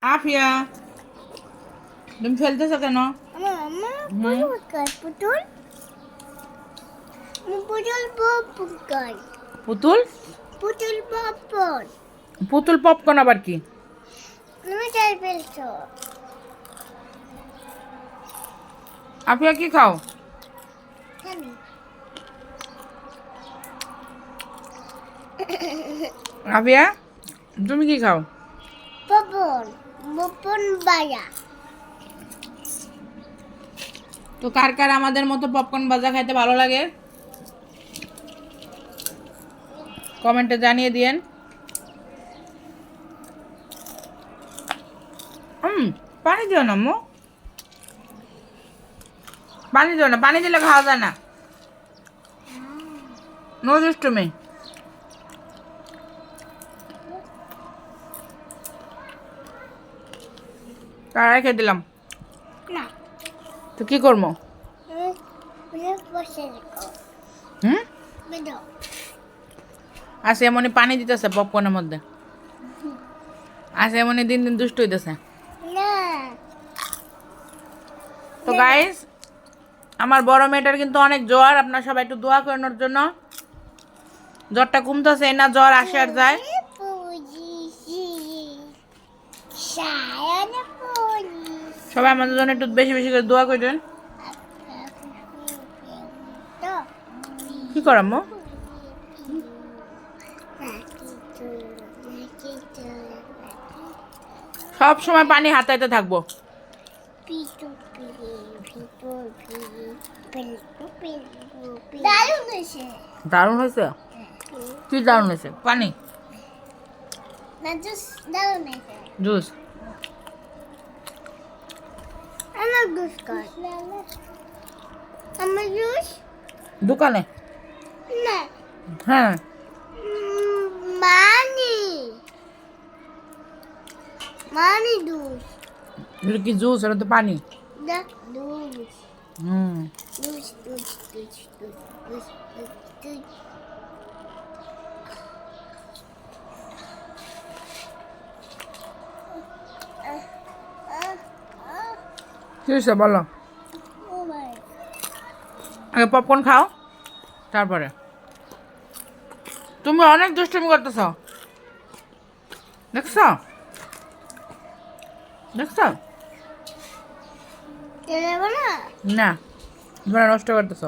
আফিয়া, তুমি ফেলতেছো কেন? পুতুল পুতুল পুতুল পপকর্ন পুতুল পপকর্ন আবার কি? তুমি চাই ফেলছো আফিয়া কি খাও? আমি আফিয়া তুমি কি খাও? পপকর্ন পপকর্ন বায়া তো কার কার আমাদের মতো পপকর্ন ভাজা খাইতে ভালো লাগে কমেন্টে জানিয়ে দিয়েন। পানি দিও না আম্মু, পানি দিও না, পানি দিলে খাওয়া যায় না। নো দুষ্টুমি। তার রেখে দিলাম, না তো কি করবো? বসে রেখো বেদো আজকে এমনই পানি দিতেছে পপকর্নের মধ্যে, আজকে এমনই দিন দিন দুষ্ট হইতেছে। না তো গাইস, আমার বড় মেয়েটার কিন্তু অনেক জ্বর, আপনারা সবাই একটু দোয়া করেন ওর জন্য। জ্বরটা কমতেছে না, জ্বর আসে আর যায়। সবাই আমাদের জন্য একটু বেশি বেশি করে দোয়া করেন। কি করামো? সব সময় পানি হাতাইতে থাকবো। দারুণ হয়েছে। কি দারুণ হয়েছে? পানি জুস। আমার জুস দোকানে? না হ্যাঁ। মানি মানি জুস এটা কি জুস? এটা তো পানি। The juice hmm juice juice juice juice juice juice কি হয়েছে বলো? ও ভাই আগে পপকর্ন খাও, তারপরে। তুমি অনেক দুষ্টুমি করতেছ, দেখছ দেখছ? চলে যাবো না না, তোমরা নষ্ট করতেছ।